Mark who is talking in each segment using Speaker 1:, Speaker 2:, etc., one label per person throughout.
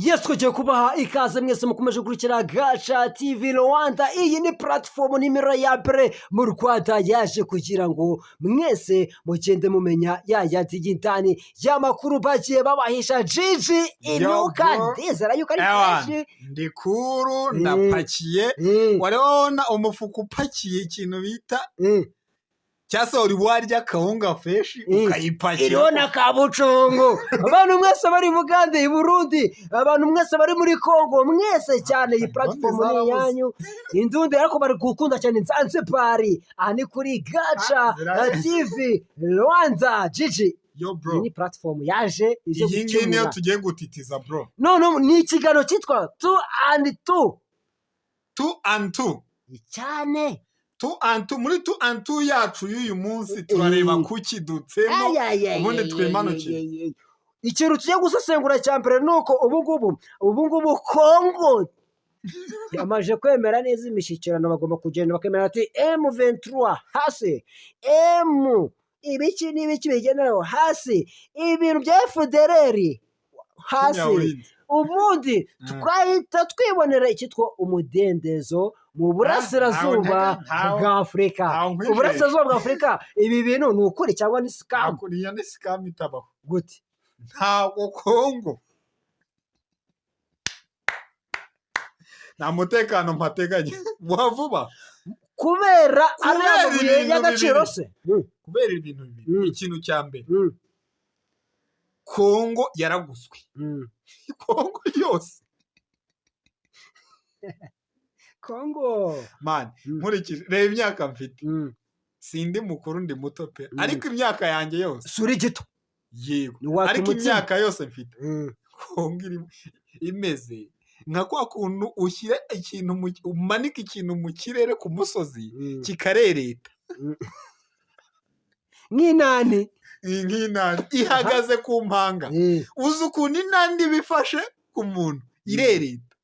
Speaker 1: Yes, tugiye kubaha ikaze mwese mukomeje gukurikira Gacha TV Rwanda. Iyi ni platform nimero ya mbere mu Rwanda yaje kugira ngo mwese mugende mumenya ya digitani y'amakuru bagiye babahisha. Gigi inuka ndizera yuko ari fresh.
Speaker 2: Ndikuru ndapakiye warabona umufuko upakiye ikintu bita cyasa uri warya kawunga fresh ukayipakira
Speaker 1: iriho na kabucongo. Abantu mwese bari Bugande, i Burundi, abantu mwese bari muri Kongo, mwese cyane iyi platform ni yanyu. Indunde ariko bari gukunda cyane Zanzibar. Aha ni kuri Gacha TV Rwanda. Gigi
Speaker 2: yo bro,
Speaker 1: ni platform yaje izo
Speaker 2: iyi ngiyi niyo tugiye gutitiza bro.
Speaker 1: No, ni ikiganiro cyitwa 2 and 2 cyane
Speaker 2: 2 and 2 muri 2 and 2 yacu y'uyu munsi turareba kukidutsemo ubundi twimanukire.
Speaker 1: Ikintu tugiye gusesengura cya mbere nuko ubu ngubu Kongo yamaje kwemera neza imishyikirano. Bagomba kugenda bakemera ati M23 hasi, ibiki n'ibiki bigenderaho hasi, ibintu bya FDLR hasi, ubundi twahita twibonera icyitwa umudendezo mu burasirazuba bwa Afurika. Uburasirazuba bwa Afurika, ibi bintu ni ukuri cyangwa ni scam?
Speaker 2: Kuriya ni scam itabaho
Speaker 1: gute?
Speaker 2: Ntabwo Kongo nta mutekano mpateganya vuba
Speaker 1: kubera ari amabuye y'agaciro se.
Speaker 2: Kubera ibintu bibiri. Ikintu cya mbere, Kongo yaraguswe. Kongo yose
Speaker 1: Kongo
Speaker 2: man, nkurikije reba imyaka mfite, sindi mukuru ndi muto pe, ariko imyaka yanjye yose
Speaker 1: suri gito.
Speaker 2: Yego, ariko imyaka yose mfite Kongo imeze nka kwa kuntu ushyira ikintu umanika ikintu mu kirere ku musozi kikarereta
Speaker 1: nk'inani ihagaze ku mpanga. Uzi
Speaker 2: ukuntu inandi bifashe ku muntu irereta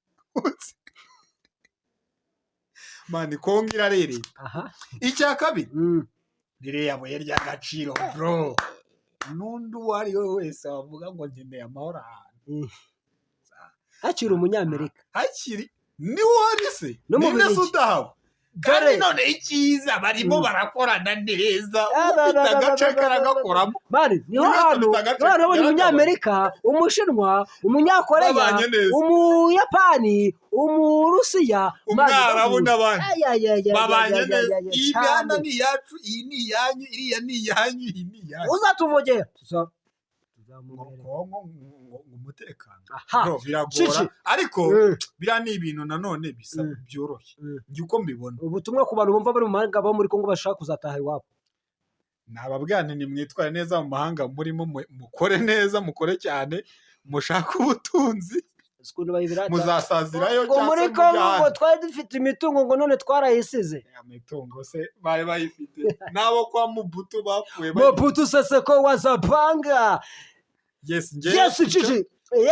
Speaker 2: mani, Kongo irarereta. Icya kabiri, ririya buye ry'agaciro bro. N'undi uwo ari we wese wavuga ngo nkeneye amahoro ahantu
Speaker 1: hakiri umunyamerika,
Speaker 2: hakiri ni wari se ninde udahawe. Kandi none icyiza barimo barakorana neza, ufite agace karagakoramo
Speaker 1: mani. Niho hantu nabonye umunyamerika, umushinwa, umunyakoreya, umuyapani, umurusiya,
Speaker 2: umwarabu n'abandi babanye neza. Iyi mihanda ni iyacu, iyi ni iyanyu, iriya ni iyanyu, iyi ni iyanyu.
Speaker 1: Uzatuvogera
Speaker 2: umutekano bro biragora, ariko biriya ni ibintu nanone bisa byoroshye njye uko mbibona.
Speaker 1: Ubutumwa ku bantu bumva bari mu mahanga bo muri Kongo bashaka kuzataha iwabo,
Speaker 2: nababwira nti nimwitware neza mu mahanga murimo, mukore neza, mukore cyane, mushaka ubutunzi, muzasazirayo.
Speaker 1: Muri Kongo ngo twari dufite imitungo ngo none twarayisize.
Speaker 2: Imitungo se bari bayifite nabo kwa Mobutu bapfuye.
Speaker 1: Mobutu Seseko wazapanga.
Speaker 2: Yes,
Speaker 1: Gigi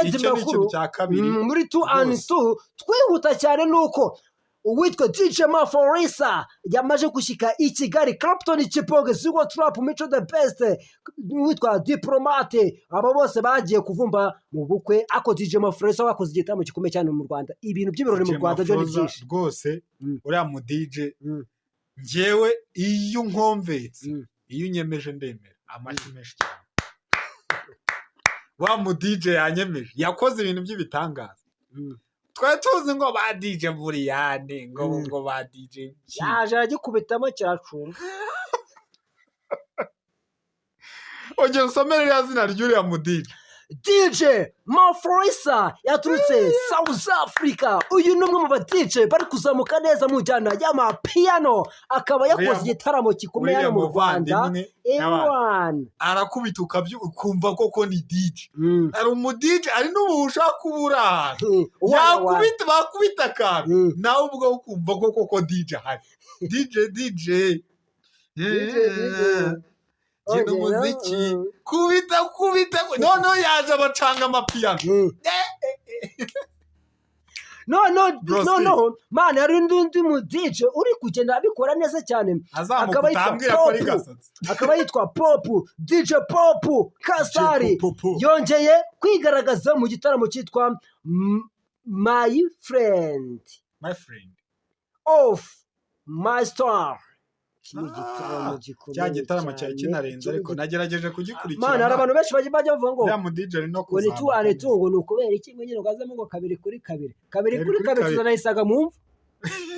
Speaker 2: icyo ni ikintu cya kabiri.
Speaker 1: Muri 2 and 2 twihuta cyane nuko uwitwa DJ Maforisa yamaje gushyika i Kigali. Clapton, Chipoge, Zigo Trap, Mico the Best, uwitwa Diplomate, aba bose bagiye kuvumba mu bukwe. Ako DJ Maforisa wakoze igitaramo gikomeye cyane mu Rwanda. Ibintu by'ibirori mu Rwanda byo ni byinshi
Speaker 2: rwose. Uriya mu DJ njyewe iyo nkomvetse, iyo unyemeje ndemera amashyi menshi cyane. Wa mu DJ yanyemeje yakoze ibintu by'ibitangaza. Twari tuzi ngo ba DJ Buriyane, ngo ba DJ
Speaker 1: yaje agikubitamo kiracunga.
Speaker 2: Ongera usomere ya zina ry'uriya mu DJ
Speaker 1: Maforisa yaturutse South Africa. Uyu ni umwe mu ba DJ bari kuzamuka neza mu njyana y'amapiano, akaba yakoze igitaramo gikomeye hano mu Rwanda.
Speaker 2: Arakubita ukumva koko ni DJ. Ari umu DJ, ari n'ubu ushaka kubura ahantu bakubita akantu nawe ubwo ukumva koko DJ ahari. DJ kina umuziki kubita noneho yaje abacanga amapiyano.
Speaker 1: No man, hari undi mu DJ uri kugenda abikora neza cyane, akaba yitwa Pop, DJ Pop Kasari. Yongeye kwigaragaza mu gitaramo cyitwa my friend of my star.
Speaker 2: cya gitaramo cyari kinarenze ariko nagerageje kugikurikirana.
Speaker 1: Mana hari abantu benshi bajya bavuga ngo
Speaker 2: ya mu DJ no
Speaker 1: ngo ni tu ane tu ngo ukubera iki nyine ukazamo ngo 2 kuri 2 tuzanayisaga mu mvu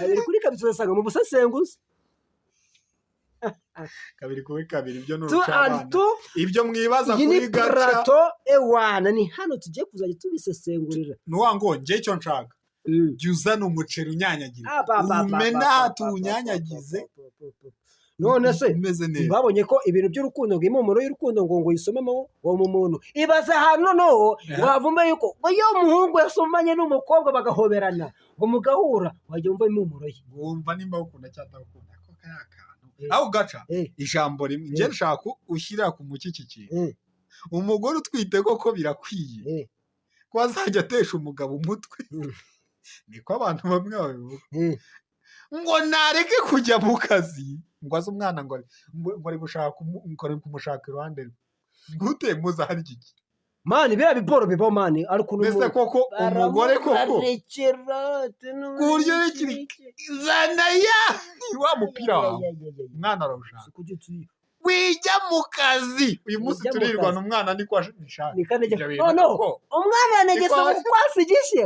Speaker 1: 2 kuri 2 tuzasaga mu busesenguzi
Speaker 2: 2 kuri 2 ibyo n'urucabana ibyo mwibaza kuri gaca
Speaker 1: plato ewana ni hano tugiye kuzajya tubisesengurira
Speaker 2: nuwango nje cyo nshaka juzana umuceri unyanyagira umena tunyanyagize
Speaker 1: none se babonye ko ibintu by'urukundo ngo impumuro y'urukundo ngo yisomemo uwo muntu ibaze hano no wavumba yuko ngo iyo umuhungu yasomanye n'umukobwa bagahoberana ngo mugahura wajya umva impumuro ye
Speaker 2: ngumva nimba ukunda cyangwa ukunda ko kaya akantu aho gaca ijambo rimwe nje nshaka ushyira ku mukikiki umugore utwite koko birakwiye ko azajya atesha umugabo umutwe niko abantu bamwe babivuga ngo nareke kujya mu kazi ngo aze umwana ngo ari gushaka kumushaka iruhande rwe gute muzahari iki
Speaker 1: mani bira biboro bibo mani ariko
Speaker 2: mbese koko umugore koko kuryo rekiri zana ya wa mupira wawe umwana arawushaka wijya mu kazi uyu munsi turirwana umwana niko ashaka
Speaker 1: no umwana yanegese kwasigishe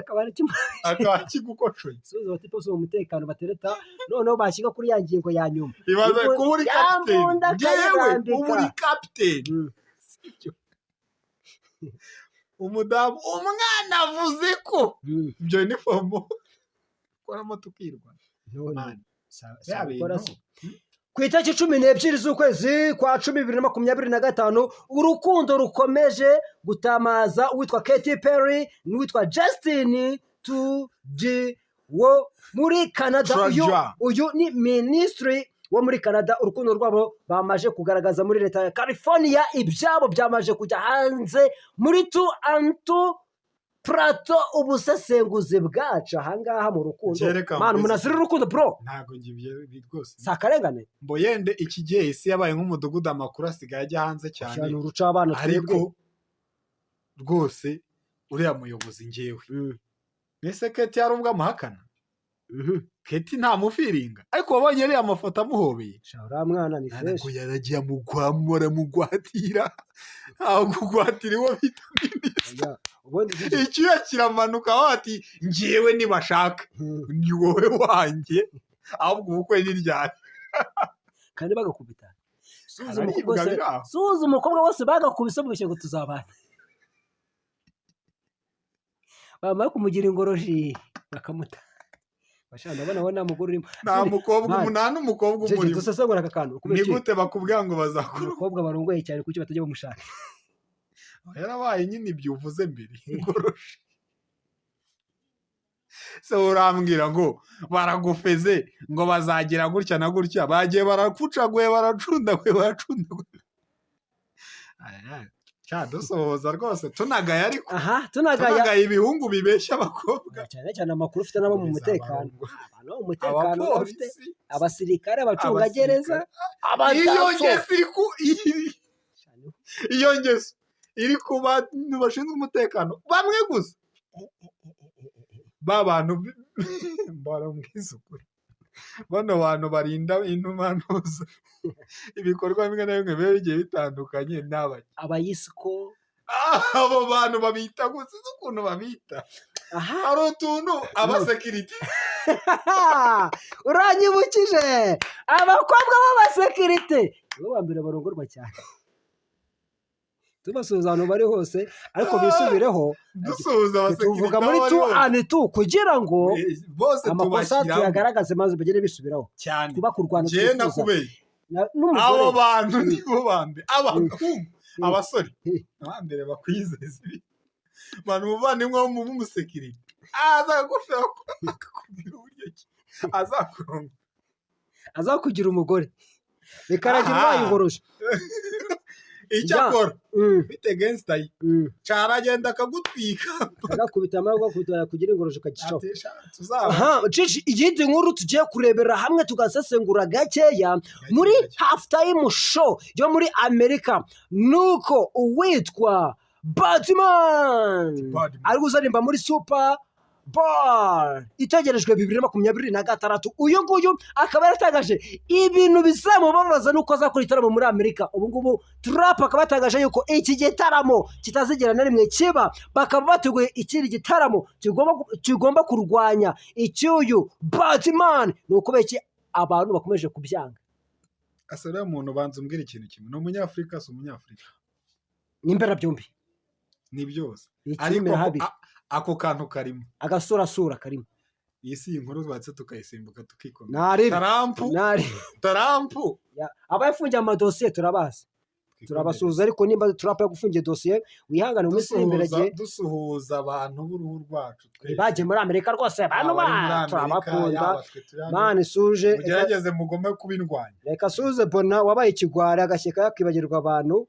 Speaker 2: akaba kigukocoye
Speaker 1: suzo bati pose umutekano batereta noneho bashiga kuri yangingo ya nyuma
Speaker 2: ibaze ko uri captain jewe uri captain umudamu umwana avuze ko ibyo ni fomo koramo tukirwa none
Speaker 1: ku itariki 12 z'ukwezi kwa 2025 urukundo rukomeje gutamaza uwitwa Katy Perry n'uwitwa Justin G wo muri Canada. Uyu ni ministry wo muri Canada. Urukundo rwabo bamaje kugaragaza muri leta ya California, ibyabo byamaje kujya hanze muri tu antu prato ubusesenguzi bwacu ahangaha mu rukundo. Mana munazira urukundo bro,
Speaker 2: ntago ngibye rwose
Speaker 1: sakarengane
Speaker 2: mboyende iki gihe isi yabaye nk'umudugudu amakuru asigaye ajya hanze cyane
Speaker 1: uruca abana
Speaker 2: ariko rwose uriya muyobozi ngewe mbese Katy yarubwa muhakana Katy nta mufiringa ariko wabonye ariya mafoto amuhobeye
Speaker 1: shara mwana ni fresh
Speaker 2: ngo yaragiye mugwamura mugwatira aho kugwatira iwo vitamini ikiyo kiramanuka wati ngewe nibashaka ni wowe wanjye ahubwo ubukwe ni ryari
Speaker 1: kandi bagakubita suzu umukobwa wose bagakubise mu bishyego tuzabana bamara kumugira ingoroji bakamuta bashanda bana mugore urimo
Speaker 2: nta mukobwa umunani umukobwa umurimo
Speaker 1: dusesengura akakantu
Speaker 2: ni gute bakubwira ngo bazakura
Speaker 1: umukobwa barongoye cyane kuki batajya bamushaka
Speaker 2: yarabaye nyine ibyo uvuze mbere ingoroji so urambwira ngo baragufeze ngo bazagira gutya na gutya bagiye barakucaguye baracundaguye dusohoza rwose tunagaye ariko tunagaye ibihungu bibeshya abakobwa
Speaker 1: cyane amakuru ufite nabo mu mutekano bafite abasirikare abacungagereza
Speaker 2: iyo ngeso iri ku bantu bashinzwe umutekano bamwe gusa bantu baramwisukura bano bantu barinda intumanuza ibikorwa bimwe na bimwe biba bigiye bitandukanye
Speaker 1: abayisiko
Speaker 2: abo bantu babita gusa ukuntu babita hari utuntu abasekirite
Speaker 1: uranyibukije abakobwa b'abasekirite nibo ba mbere barongorwa cyane tubasuhuza abantu bari hose ariko bisubireho tuvuga muri tu ane tu kugira ngo amakosa tuyagaragaze maze bagere bisubiraho kuba kurwana
Speaker 2: abo bantu nibo bambe abahungu abasore abambere bakwizeza abantu muvandimwe w'umusekirite azagufera akakubwira uburyo ki azakuronga
Speaker 1: azakugira umugore bikaragira bayigorosha
Speaker 2: icyakora bite gangsta caragenda akagutwika
Speaker 1: agakubita amaboko kugira ingorosho kagishaho cici igindi nkuru tugiye kurebera hamwe tugasesengura gakeya muri half time show yo muri Amerika nuko uwitwa Batman ari kuzaririmba muri Super Bowl itegerejwe 2026. uyu nguyu akaba yaratangaje ibintu bizamubabaza nuko azakora igitaramo muri Amerika. ubu ngubu Trump akaba yatangaje yuko iki gitaramo kitazigera na rimwe kiba, bakaba bateguye ikindi gitaramo kigomba kurwanya icyuyu Batman. ni ukubera iki abantu bakomeje kubyanga?
Speaker 2: asara umuntu banza umbwira ikintu kimwe, ni umunyafrika si umunyafrika?
Speaker 1: Nimbera byombi
Speaker 2: ni byose, ariko ako kantu karimo
Speaker 1: agasurasura karimo.
Speaker 2: iyi si inkuru twatse tukayisimbuka tukikomera. Tarampu
Speaker 1: aba yafungiye amadosiye turabazi, turabasuhuza, ariko nimba Trump yagufungiye dosiye wihangane mu minsi imbere gihe
Speaker 2: dusuhuza abantu b'uruhu rwacu
Speaker 1: bagiye muri Amerika rwose. abantu turabakunda mani suje,
Speaker 2: mugerageze mugome kubindwanya.
Speaker 1: reka suze bona wabaye ikigwari agashyika yakibagirwa abantu,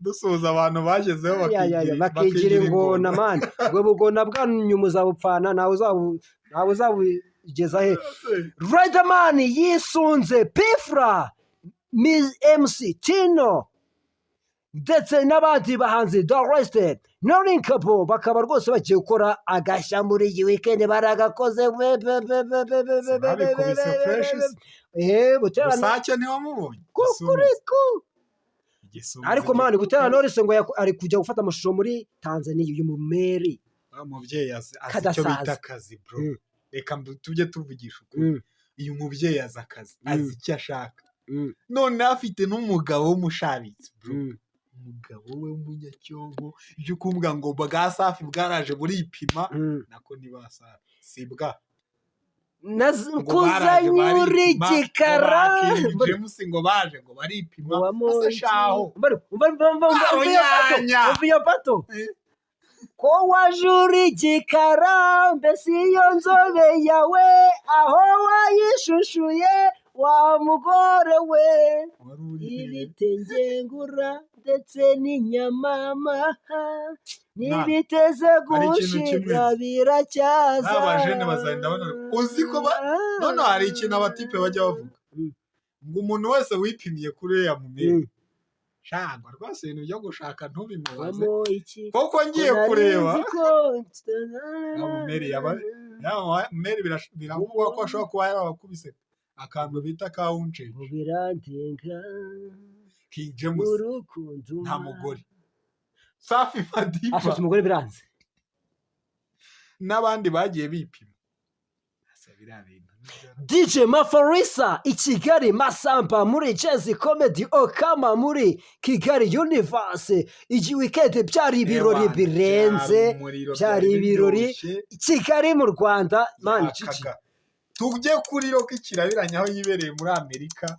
Speaker 2: dusuhuza abantu bagezeho
Speaker 1: bakigira ingona mani. ubwo bugona bwanyu muzabupfana, nawe uzabugeza he? Riderman yisunze Pfla, MC Tino ndetse n'abandi bahanzi The Arrested no Linkable bakaba rwose bagiye gukora agashya muri iyi weekend. baragakoze
Speaker 2: Busake ntiwamubonye
Speaker 1: ariko mani Butera Knowless ngo ari kujya gufata amashusho muri Tanzania. uyu mumeri
Speaker 2: umubyeyi azi icyo bita akazi bro. reka tujye tuvugisha ukuri, uyu mubyeyi azi akazi, azi icyo ashaka. none afite n'umugabo w'umushabitsi bro. umugabo we w'umunyacyongo, ibyo kumbwa ngo bwa Safi bwaraje buripima, nako ni ba Safi sibwa
Speaker 1: kuzanyura igikara
Speaker 2: James ngo baje ngo baripima shaho
Speaker 1: uvuye pato ko wajura igikara, mbese iyo nzobe yawe aho wayishushuye wa mugore we, ibitengengura ndetse n'inyamama n'ibiteze gushira biracyaza.
Speaker 2: n'abajene bazagenda banone uzi ko none hari ikintu abatipe bajya bavuga ngo umuntu wese wipimiye kuri ya mumeri shangwa rwose ibintu byo gushaka ntubimubaze koko ngiye kureba mumeri biravugwa ko ashobora kuba yarabakubise akantu bita kawunce King James nta mugore. Safi Madiba
Speaker 1: afite umugore biranze,
Speaker 2: n'abandi bagiye bipima.
Speaker 1: DJ Maforisa i Kigali, Masamba muri Jazz Comedy, Okama muri Kigali Universe. iyi weekend byari ibirori birenze, byari ibirori Kigali mu Rwanda mani.
Speaker 2: tujye kuri Rock kirabiranya aho yibereye muri Amerika.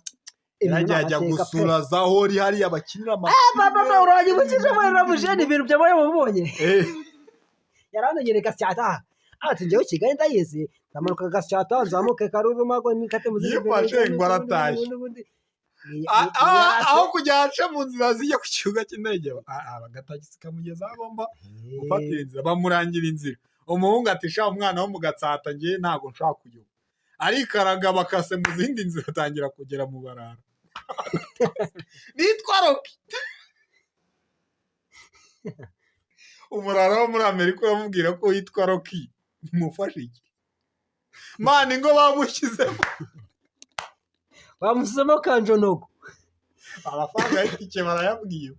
Speaker 2: Yajya gusura Zahori hariya bakinira
Speaker 1: baba uranyibukije muri Ramujeni ibintu byabaye mubonye. yaramenyere Gasyata ati njyewe Kigali ndayizi, ndamanuka Gasyata nzamuke Karuruma ngo nikate muzindi
Speaker 2: yifashe ngo arataje aho kujya aca mu nzira zijya ku kibuga cy'indege bagatagisi kamugeza agomba gufatira inzira, bamurangira inzira. umuhungu ati sha umwana wo mu Gatsata ngiye ntago nshaka kujya, arikaraga bakase mu zindi nzira atangira kugera mu Barara. nitwa Rocky. umurara wo muri Amerika uramubwira ko yitwa Rocky, mufashe iki mani ngo
Speaker 1: bamusemo kanjonogo
Speaker 2: amafaranga y'itike barayabwiye.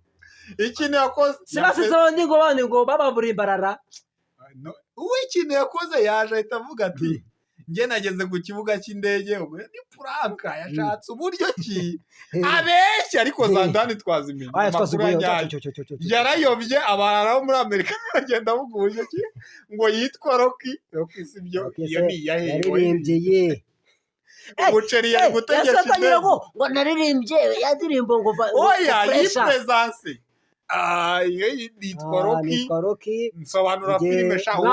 Speaker 2: ikintu yakoze
Speaker 1: sinasize abandi ngo bababura imbarara.
Speaker 2: ikintu yakoze yaje ahita avuga ati njye nageze ku kibuga cy'indege ni puranka yashatse uburyo ki abeshya, ariko zandani twazimenye amakuru yarayobye. Abarara bo muri Amerika bagenda bavuga uburyo ki ngo yitwa Rocky. Rocky si byo, iyo ni
Speaker 1: yaririmbye
Speaker 2: umuceri yari gutegesha indege
Speaker 1: ngo naririmbye yadirimbo ngo
Speaker 2: oya yipresence. nitwa Rocky nsobanura filime shaho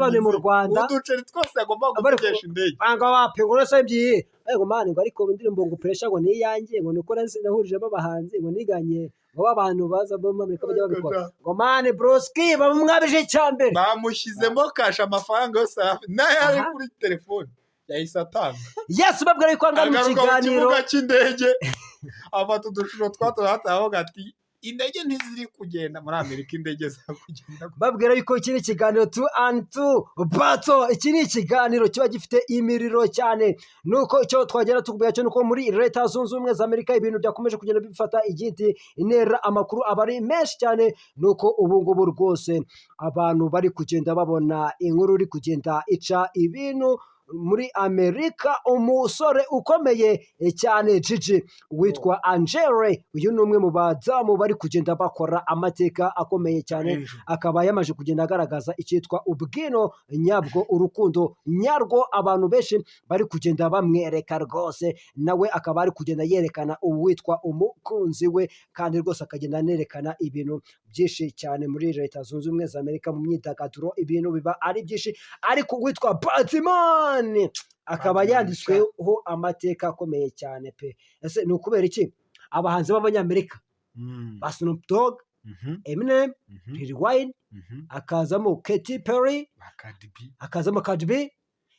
Speaker 1: wari mu Rwanda
Speaker 2: uduceri twose agomba gutegesha indege
Speaker 1: anga wape ngo nasabye ego mani ngo ariko indirimbo ngo pressure ngo niyanjye ngo niko nahurije abahanzi ngo niganye ngo abantu baza bo muri Amerika bajya babikora ngo mani broski bamwabije cyambere
Speaker 2: bamushyizemo kasha amafaranga yose nayo ari kuri telefone yahise atanga.
Speaker 1: Yes babwira ko anga mu kiganiro
Speaker 2: kibuga cy'indege afata udushuro twato hataho gati indege ntiziri kugenda muri Amerika, indege za kugenda.
Speaker 1: Babwira yuko iki ni ikiganiro 2&2 Battle. Iki ni ikiganiro kiba gifite imiriro cyane. Nuko icyo twagera tukubwira cyo nuko muri Leta Zunze Ubumwe za Amerika ibintu byakomeje kugenda bifata igiti intera, amakuru abari menshi cyane. Nuko ubu ngubu rwose abantu bari kugenda babona inkuru iri kugenda ica ibintu muri Amerika. Umusore ukomeye cyane Gigi witwa Angele, uyu ni umwe mu badamu bari kugenda bakora amateka akomeye cyane, akaba yamaze kugenda agaragaza icyitwa ubwino nyabwo, urukundo nyarwo. Abantu benshi bari kugenda bamwereka rwose, nawe akaba ari kugenda yerekana uwitwa umukunzi we, kandi rwose akagenda anerekana ibintu byinshi cyane muri Leta Zunze Ubumwe za Amerika mu myidagaduro. Ibintu biba ari byinshi, ariko uwitwa Batman akaba yanditsweho amateka akomeye cyane pe. Ese ni ukubera iki abahanzi b'abanyamerika ba Snoop Dogg, Eminem, Lil Wayne, akazamo Katy Perry, akazamo Cardi B,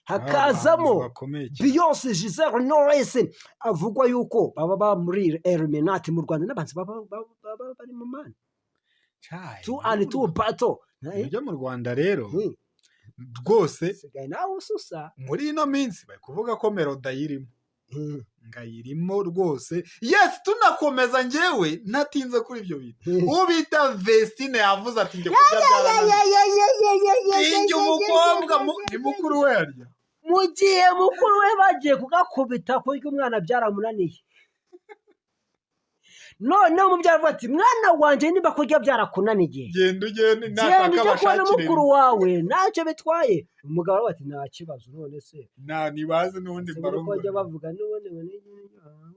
Speaker 1: hakazamo Beyonce, Giselle Knowles, avugwa yuko baba muri Illuminati mu Rwanda, n'abanzi baba bari mu mani 2&2 Battle
Speaker 2: ibyo mu Rwanda rero rwose
Speaker 1: nawe ususa
Speaker 2: muri ino minsi bari kuvuga ko Melody ayirimo, ngayirimo rwose. Yes, tunakomeza njyewe natinze kuri ibyo bintu. Ubita Vestine yavuze ati njye kurya byarana umukobwa ni mukuru we yarya,
Speaker 1: mu gihe mukuru we bagiye kugakubita kurya umwana byaramunaniye. None umubyara avuga ati mwana wanjye niba kurya byarakunaniye
Speaker 2: genda ugende
Speaker 1: ntaka kubona mukuru wawe ntacyo bitwaye. Umugabo ati nta kibazo, none se
Speaker 2: nibaze n'ubundi
Speaker 1: mbarongo bajya bavuga n'ubundi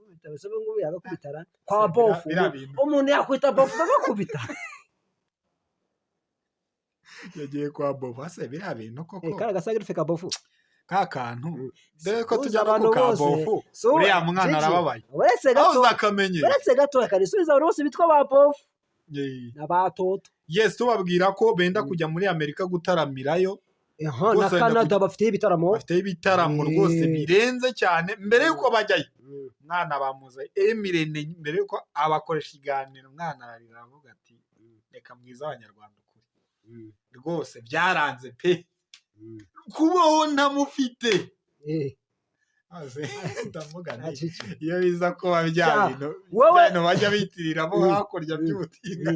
Speaker 1: bitabasaba ngo yagakubitara kwa bofu. Umuntu yakwita bofu bagakubita
Speaker 2: yagiye kwa bofu ase biriya bintu koko
Speaker 1: kara gasagirife ka bofu
Speaker 2: ka kantu dore ko tujya no ka bofu uriya mwana arababaye.
Speaker 1: Uretse gato akanisubiza abantu bose bitwa ba bofu n'abatoto.
Speaker 2: Yes, tubabwira ko benda kujya muri Amerika gutaramirayo
Speaker 1: na Canada bafite
Speaker 2: ibitaramo rwose birenze cyane. Mbere yuko bajyayo mwana bamuze Emirene, mbere yuko abakoresha iganiro mwana aravuga ati reka mwiza abanyarwanda ukuri rwose byaranze pe kubaho ntamufite. Ndavuga nti iyo biza ko babya bintu bajya bitiriramo hakurya by'ubutinga.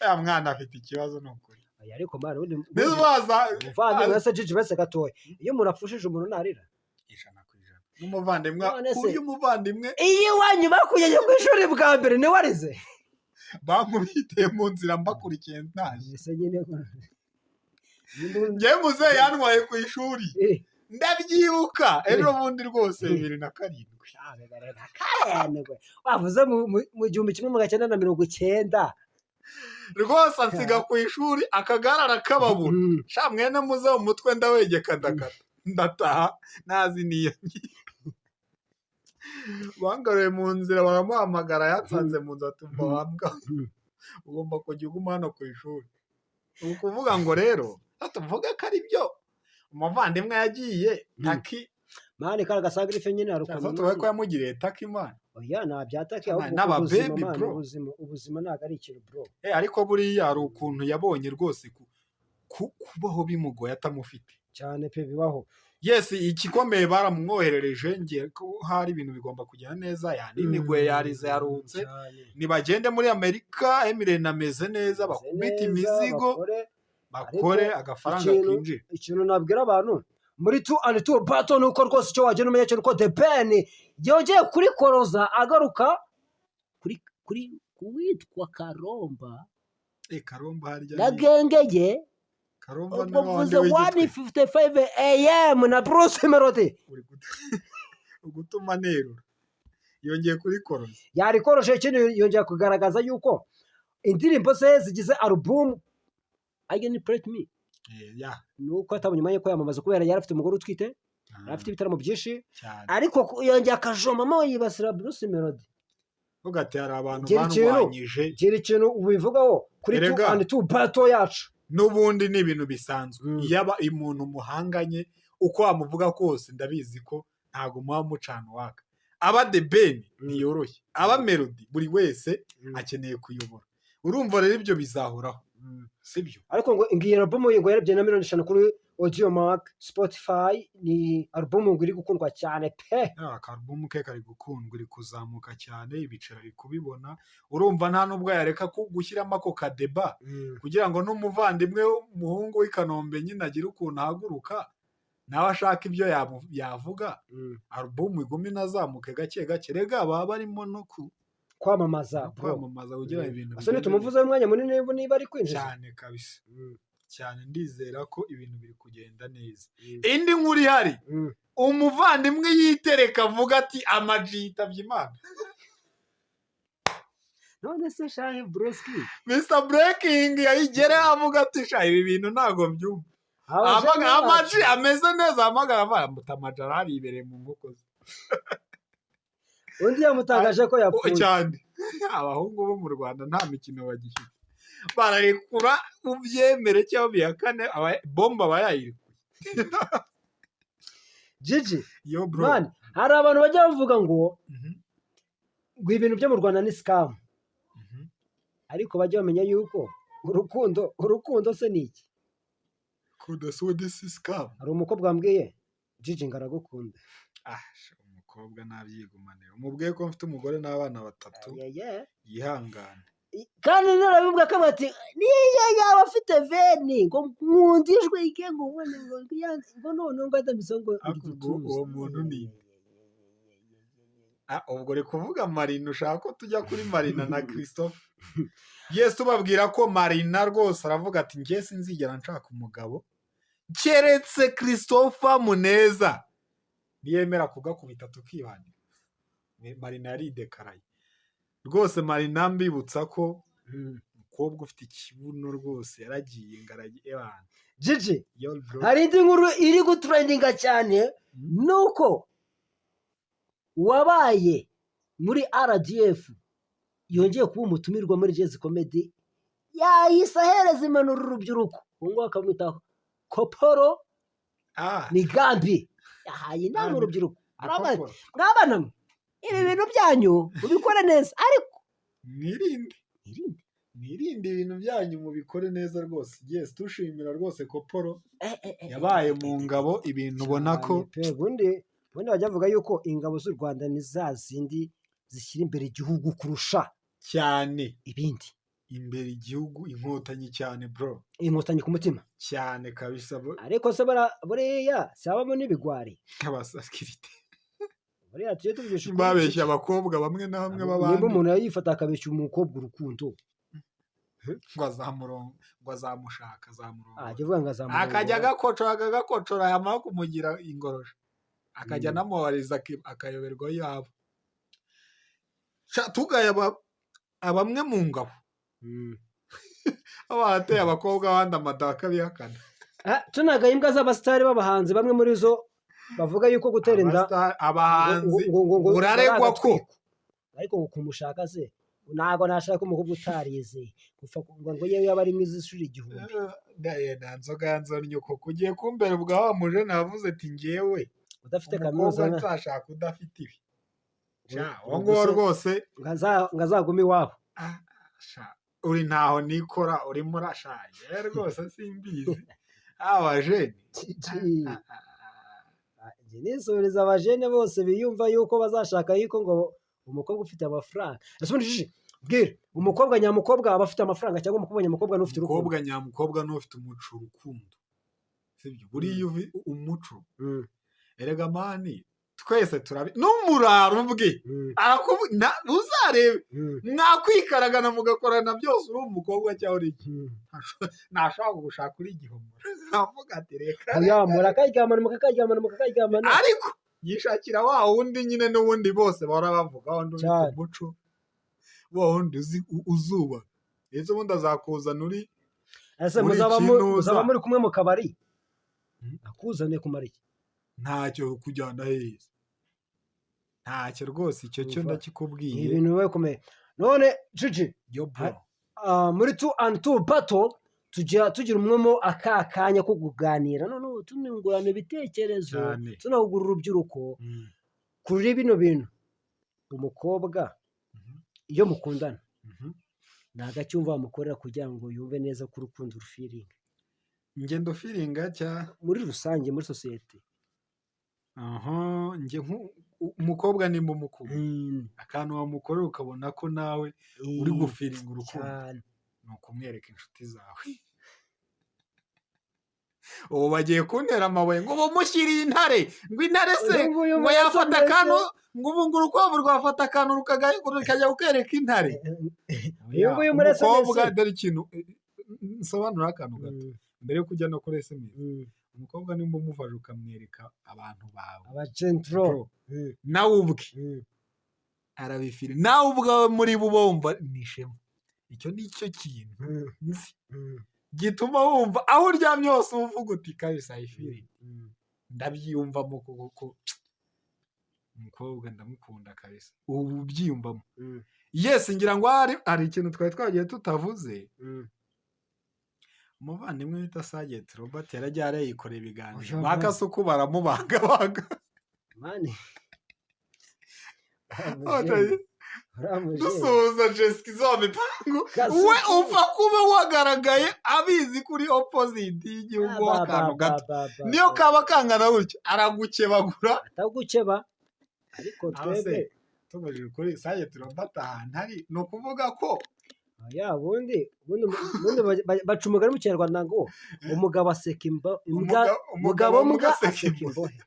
Speaker 2: Ya mwana afite ikibazo n'ukuri.
Speaker 1: Ariko mara undi
Speaker 2: bizaza
Speaker 1: muvandimwe wese Gigi bese gatoya, iyo umuntu apfushije umuntu narira
Speaker 2: 100%. N'umuvandimwe uyu muvandimwe
Speaker 1: iyo wanyu bakujyanye ku ishuri bwa mbere ni warize
Speaker 2: bankubitiye mu nzira mbakurikiye ntaje.
Speaker 1: Ese nyine
Speaker 2: njye muze yantwaye ku ishuri ndabyibuka ejo bundi rwose 2007
Speaker 1: wavuze mu 1990
Speaker 2: rwose ansiga ku ishuri akagarara kababura sha mwene muze umutwe ndawegeka ndataha nazi niyo bangaruye mu nzira baramuhamagara yatsanze mu nzu atumva wambwa ugomba kujya uguma hano ku ishuri. Ukuvuga ngo rero tuvuga ko ari byo umuvandimwe yagiye taki
Speaker 1: mani kara gasagirife nyine arukamwe
Speaker 2: tuvuga ko yamugiriye taki man.
Speaker 1: Oya na byataki ahubwo
Speaker 2: n'ababebi bro,
Speaker 1: ubuzima ntago ari ikintu bro.
Speaker 2: Ariko buriya ari ukuntu yabonye rwose kubaho bimugoye atamufite
Speaker 1: cyane pe bibaho.
Speaker 2: Yes, ikikomeye baramwoherereje ngiye ko hari ibintu bigomba kujya neza, yani imigwe yarize yarunze nibagende muri Amerika. Emirene ameze neza, bakubita imizigo bakore agafaranga kinjira.
Speaker 1: Ikintu nabwira abantu muri 2&2 Battle nuko rwose icyo wagenda umenya cyo nuko The Ben yongeye kuri koroza agaruka kuri kuwitwa Karomba.
Speaker 2: Karomba harya
Speaker 1: nagengeye
Speaker 2: Karomba
Speaker 1: n'abandi 1:55 AM na Bruce Melody
Speaker 2: ugutuma nero yongeye kuri koroza
Speaker 1: yari koroshe ikintu yongeye kugaragaza yuko indirimbo ze zigize album Again Pray Me nuko atabonye yuko yamamaza kubera yari afite umugore utwite, yari afite ibitaramo byinshi, ariko yongeye akajomamo yibasira Bruce Melody.
Speaker 2: Ugati hari abantu banwanyije
Speaker 1: gira ikintu ubivugaho kuri 2&2 Battle yacu.
Speaker 2: N'ubundi ni ibintu bisanzwe yaba umuntu muhanganye uko amuvuga kose ndabizi ko ntago muha mucano waka, aba The Ben ntiyoroshye, aba Melody buri wese akeneye kuyobora. Urumva rero ibyo bizahoraho, sibyo?
Speaker 1: Ariko ngo ngiyi album ngo yarebye na 5 kuri Audiomack, Spotify, ni album ngo iri gukundwa cyane pe.
Speaker 2: Album ke kari gukundwa, iri kuzamuka cyane, ibiciro ari kubibona. Urumva nta nubwo yareka gushyiramo ako kadeba kugira ngo n'umuvandimwe umuhungu w'i Kanombe nyine agire ukuntu ahaguruka nawe ashaka ibyo yavuga. Album igumi nazamuke gake gake, rega baba barimo no
Speaker 1: kwamamaza
Speaker 2: kugira ibintu
Speaker 1: asone tumuvuze umwanya munini niba ari kwinjiza
Speaker 2: cyane kabisa cyane. Ndizera ko ibintu biri kugenda neza. Indi nkuru ihari, umuvandimwe yitereka avuga ati Ama-G yitabye Imana.
Speaker 1: none se shahi Breski
Speaker 2: Mr Breaking yayigere avuga ati sha ibi bintu ntago mbyumva. Ama-G ameze neza, amagara avuga Ama-G aribereye mu nkoko ze.
Speaker 1: undi yamutangaje ko yapfuye
Speaker 2: cyane. Abahungu bo mu Rwanda nta mikino bagifite, bararekura ubyemere cyangwa bihakane, bomba bayayirikuye.
Speaker 1: Gigi
Speaker 2: yo bro,
Speaker 1: man, hari abantu bajya bavuga ngo ibintu byo mu Rwanda ni scam, ariko bajya bamenya yuko urukundo se ni iki?
Speaker 2: so this is scam.
Speaker 1: Hari umukobwa wambwiye Gigi ngaragukunda.
Speaker 2: Umukobwa nabyigumane, umubwiye ko mfite umugore n'abana 3, yihangane.
Speaker 1: Kandi narabivuga ko bati niyo yaba afite veni ngo nkundijwe ike ngo ubone ngo none ngo adamisongo
Speaker 2: uwo muntu ni ubwo re kuvuga Marina. Ushaka ko tujya kuri Marina na Christophe? Yes, tubabwira ko Marina rwose aravuga ati ngiye sinzigera nshaka umugabo keretse Christophe Muneza niyemera kugakubita tukibanira. Marina yaridekaraye rwose. Marina mbibutsa ko umukobwa ufite ikibuno rwose yaragiye ngaragiye abantu.
Speaker 1: Gigi, hari indi nkuru iri gutrendinga cyane, nuko wabaye muri RDF yongeye kuba umutumirwa muri Jazz Comedy, yahise ahereza impanuro urubyiruko, ngo akamwita Koporo Migambi. Yahaye inama urubyiruko, mwabana ibi bintu byanyu mubikore neza, ariko mwirinde ibintu byanyu mubikore neza rwose. Yes, tushimira rwose Koporo yabaye mu ngabo, ibintu ubona ko ubundi bajya bavuga yuko ingabo z'u Rwanda ni za zindi zishyira imbere igihugu kurusha cyane ibindi. Imbere igihugu, inkotanyi cyane bro, inkotanyi ku mutima cyane kabisa. Ariko se buriya sabamo n'ibigwari nk'abasaskirite buriya tuje tuvugisha babeshya abakobwa bamwe na bamwe babandi. Niba umuntu yayifata akabeshya umukobwa urukundo ngo azamushaka akajya agakocora yamara kumugira ingorosho akajya anamuhariza akayoberwa yabo. Tugaya abamwe mu ngabo abateye abakobwa abandi amadaka bihakana. Tunagaye imbwa z'abasitari b'abahanzi, bamwe muri zo bavuga yuko gutera inda abahanzi uraregwa ko, ariko kumushaka se ntago nashaka umukobwa utarize gupfa ngo yewe yaba ari mwiza ishuri igihumbi. Nda nzoga nyoko kugiye kumbera ubwa wa muje navuze ati ngewe udafite kaminuza nzashaka udafite ibi ngo rwose ngazaguma iwabo. Uri ntaho nikora urimo urashaje rwose simbizi. Abajene nisoreza abajene bose biyumva yuko bazashaka yuko ngo umukobwa ufite amafaranga. Bwira umukobwa nyamukobwa aba afite amafaranga cyangwa umukobwa nyamukobwa n'ufite urukundo? Umukobwa nyamukobwa n'ufite umuco urukundo, sibyo? Buriya umuco erega mani twese turabi n'umuraro ubwe uzarebe mwakwikaragana mugakorana byose uri umukobwa cyangwa uri iki nashaka gushaka uri igihomora avuga ati reka yamura karyamana mukaryamana, ariko yishakira wa wundi nyine n'ubundi bose bahora bavuga wundi umuco wa wundi uzuba ese ubundi azakuzana uri ese muzaba muri kumwe mu kabari akuzane kumara iki? Ntacyo kujyana heza, ntacyo rwose. Icyo cyo ndakikubwiye ibintu bibaye komeye. None Gigi muri 2 and 2 battle tugira umwemo akakanya ko kuganira, none tunungurana ibitekerezo tunahugura urubyiruko kuri bino bintu umukobwa iyo mukundana ni agacyumva wamukorera kugira ngo yumve neza ko urukundo rufiringa
Speaker 2: ngendo firinga
Speaker 1: muri rusange muri sosiyete.
Speaker 2: njye umukobwa nimba umukuru akantu wamukorera ukabona ko nawe uri gufiringa urukundo ni ukumwereka inshuti zawe. ubu bagiye kuntera amabuye ngo bamushyiriye intare ngo intare se ngo yafata akantu ngo ubu ngo urukwavu rwafata akantu rukajya kukwereka intare. umukobwa dore ikintu nsobanura akantu gato mbere yo kujya no kuri SMS. umukobwa nimba umufashe ukamwereka abantu bawe
Speaker 1: abagentro
Speaker 2: nawe ubwe arabifira nawe ubwawe muri bo wumva ni ishema. icyo ni cyo kintu nzi gituma wumva aho uryamye hose uvuga uti kabisa ifiri ndabyiyumvamo kuko umukobwa ndamukunda kabisa ubu byiyumvamo. yes ngira ngo hari ikintu twari twagiye tutavuze. umuvandimwe wita Sergeant Robert yarajya yikoreye ibiganiro bakasuku baramubagabaga dusuhuza Jessica izo mipangu we upfa kuba wagaragaye abizi kuri opposite y'igihugu w'akantu gato niyo kaba kangana gutyo aragukebagura
Speaker 1: atagukeba. ariko twebwe
Speaker 2: tubajije kuri Sergeant Robert ahantu hari ni ukuvuga ko
Speaker 1: bundi baca umugani mu kinyarwanda ngo umugabo aseka umugabo mbwa aseka imbohe.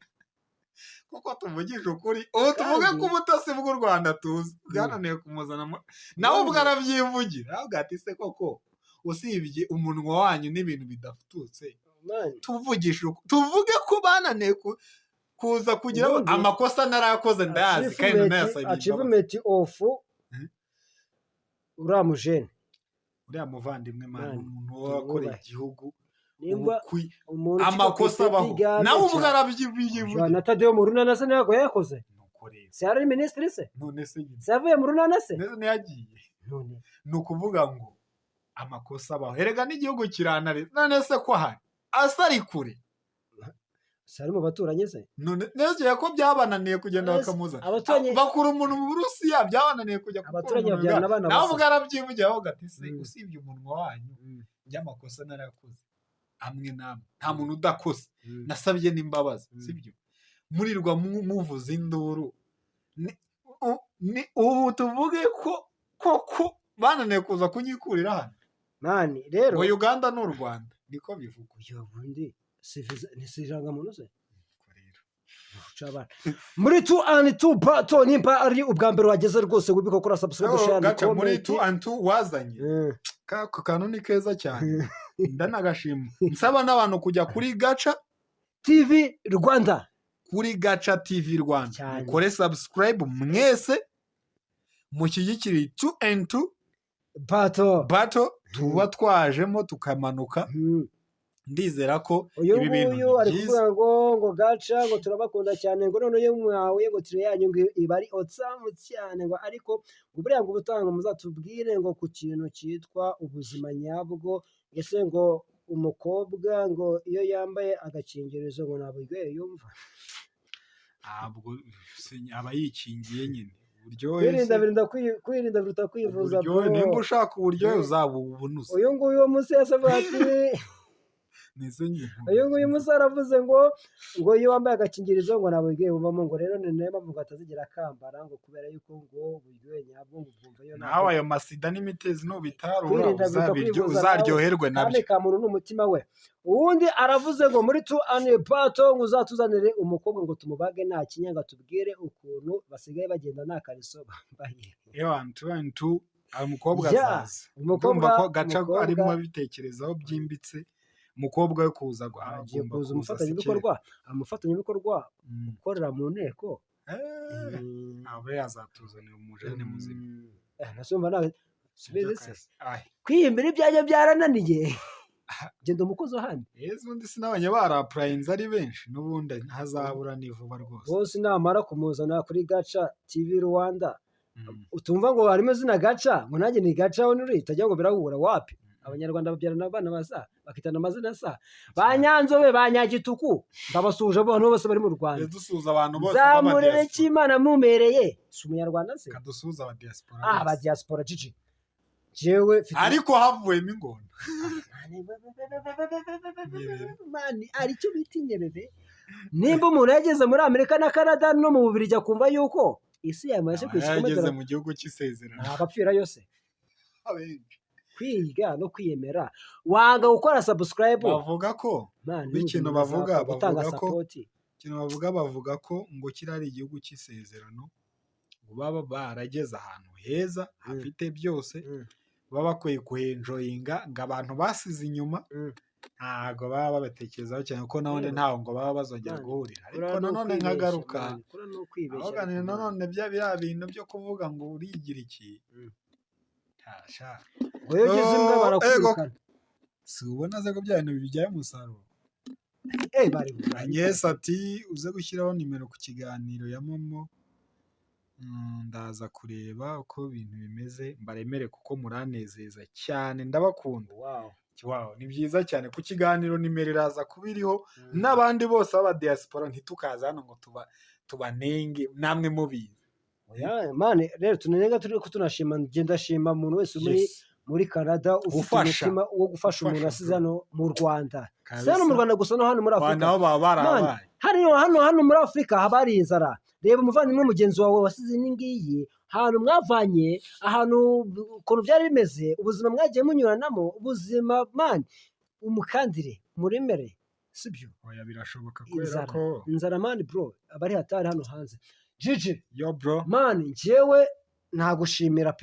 Speaker 2: kuko tuvugisha ukuri ubu tuvuge ko ubutasi bw'u Rwanda tuzi bwananiye kumuzanamo nawe ubwo arabyivugira avuga ati se koko usibye umunwa wanyu n'ibintu bidafututse tuvuge ko bananiye kuza kugira amakosa narayakoze ndayazi kandi nayasabiye
Speaker 1: achievement of uriya mujene
Speaker 2: uriya muvandimwe mwana umuntu wakoreye igihugu amakosa abaho nawe ubwo arabyivugira.
Speaker 1: na Tadeo mu runana se ntabwo yakoze se ari minisitiri se
Speaker 2: none se
Speaker 1: yavuye mu runana se
Speaker 2: none yagiye ni ukuvuga ngo amakosa abaho erega n'igihugu kiranare none se ko hari asari kure
Speaker 1: sari mu baturanyi se
Speaker 2: none neza ko byabananiye kugenda bakamuza bakura umuntu mu Burusiya byabananiye kujya
Speaker 1: abaturanyi
Speaker 2: nawe ubwo arabyivugira aho gati se usibye umunwa wanyu by'amakosa narakoze amwe namwe nta muntu udakoze nasabye n'imbabazi sibyo murirwa muvuza induru ubu tuvuge ko bananiye kuza kunyikurira hano
Speaker 1: mani rero
Speaker 2: ngo Uganda n'u Rwanda niko bivuga.
Speaker 1: ubundi ni sirangamuntu se muri 2&2 bato nimba ari ubwa mbere wageze rwose wibika kuri subscribe
Speaker 2: gacha muri 2&2 wazanye kako kantu ni keza cyane ndanagashima nsaba n'abantu kujya kuri Gacha
Speaker 1: TV Rwanda
Speaker 2: kuri Gacha TV Rwanda mukore subscribe mwese mushyigikire 2&2 bato tuba twajemo tukamanuka. ndizera ko ibi bintu
Speaker 1: ari kuvuga ngo Gacha ngo turabakunda cyane ngo none yo mwawe ngo tire yanyu ngo ibari otsamu cyane ngo ariko uburiya ngo ubutanga muzatubwire ngo ku kintu cyitwa ubuzima nyabwo ese ngo umukobwa ngo iyo yambaye agakingirizo ngo ntabwo yumva
Speaker 2: ntabwo aba yikingiye nyine
Speaker 1: kwirinda biruta kwivuza bro.
Speaker 2: nimba ushaka uburyohe uzabubunuza.
Speaker 1: uyu nguyu wo munsi yasavuga ati uyu nguyu musore avuze ngo iyo wambaye agakingirizo ngo ntabwo bumvamo ngo rero ni nayo mpamvu atazigera akambara ngo kubera yuko ngo uburyohe nyabwo ngo ubwumva yo
Speaker 2: nawe ayo masida n'imitezi nubitarura uzaryoherwe nabyo
Speaker 1: kandi ka muntu n'umutima we. uwundi aravuze ngo muri 2&2 bato ngo uzatuzanire umukobwa ngo tumubage nta kinyanga tubwire ukuntu basigaye bagenda nta kariso bambaye.
Speaker 2: 2&2 umukobwa azaza umukobwa ko Gacha arimo bitekerezaho byimbitse umukobwa we kuza
Speaker 1: agomba kuza umufatanyabikorwa ukorera mu nteko
Speaker 2: abe yazatuzanira umujene muzima.
Speaker 1: nasumva kwiyimbira ibyanjye byarananiye genda umukozi ahandi
Speaker 2: undi sinabanye barapurayinze ari benshi n'ubundi ntazabura ni vuba rwose
Speaker 1: bose namara kumuzana kuri Gacha TV Rwanda utumva ngo harimo izina Gacha ngo nanjye ni Gacha aho nuri utajya ngo birahura wapi abanyarwanda babyarana abana basa bakitana amazina asa ba Nyanzobe ba Nyagituku ndabasuje abantu bose bari mu Rwanda
Speaker 2: dusuza abantu bose
Speaker 1: zamurere cy'Imana mumereye si umunyarwanda se
Speaker 2: kadusuza aba diaspora
Speaker 1: aba diaspora cici jewe
Speaker 2: ariko havuyemo ingona
Speaker 1: mani aricyo bitinye bebe nimba umuntu yageze muri Amerika na Canada no mu Bubiligi akumva yuko isi yamaze
Speaker 2: yageze mu gihugu cy'isezerano
Speaker 1: abapfira yose kwiga no kwiyemera wanga gukora subscribe
Speaker 2: bavuga ko ikintu bavuga ko ngo kirari igihugu cy'isezerano ngo baba barageze ahantu heza hafite byose baba bakwiye kuhenjoyinga ngo abantu basize inyuma ntago baba babatekerezaho cyane ko none ntaho ngo baba bazongera guhurira ariko nanone nkagaruka nanone bya bintu byo kuvuga ngo urigira iki si ubona ko bya bintu bibyaye umusaruro Agnes ati uze gushyiraho nimero ku kiganiro ya Momo ndaza kureba uko ibintu bimeze mbaremere kuko muranezeza cyane ndabakunda ni byiza cyane ku kiganiro nimero iraza kuba iriho n'abandi bose baba diaspora ntitukaza hano ngo tubanenge namwe mubizi
Speaker 1: mane rero tunenga turi ko tunashima ngenda shima umuntu wese muri Canada ufite umutima wo gufasha umuntu asize hano mu Rwanda hano mu Rwanda gusa no hano muri Afurika hano muri Afurika habari inzara reba umuvandimwe mugenzi wawe wasize n'ingiyi ahantu mwavanye ahantu ukuntu byari bimeze ubuzima mwagiye munyuranamo ubuzima mani umukandire muremere sibyo
Speaker 2: birashoboka kubera ko
Speaker 1: inzara mani bro abari hatari hano hanze Gigi
Speaker 2: yo bro
Speaker 1: mani njyewe nagushimira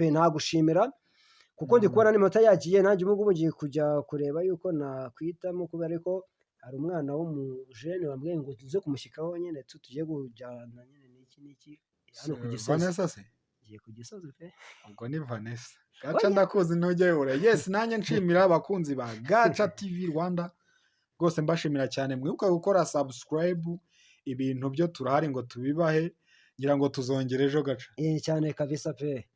Speaker 1: kuko ndi kubona n'imota yagiye nanjye ubu ngubu ngiye kujya kureba yuko nakwitamo kubera ko hari umwana w'umujene wambwiye ngo tuze kumushyikaho nyine tugiye kujyana nyine n'iki hano ku Gisozi
Speaker 2: Vanessa se
Speaker 1: ngiye ku Gisozi pe
Speaker 2: ubwo ni Vanessa Gaca ndakuzi ntujye ura yes nanjye nshimira abakunzi ba Gaca TV Rwanda rwose mbashimira cyane mwibuka gukora subscribe ibintu byo turahari ngo tubibahe ngira ngo tuzongere ejo Gaca
Speaker 1: cyane kabisa pe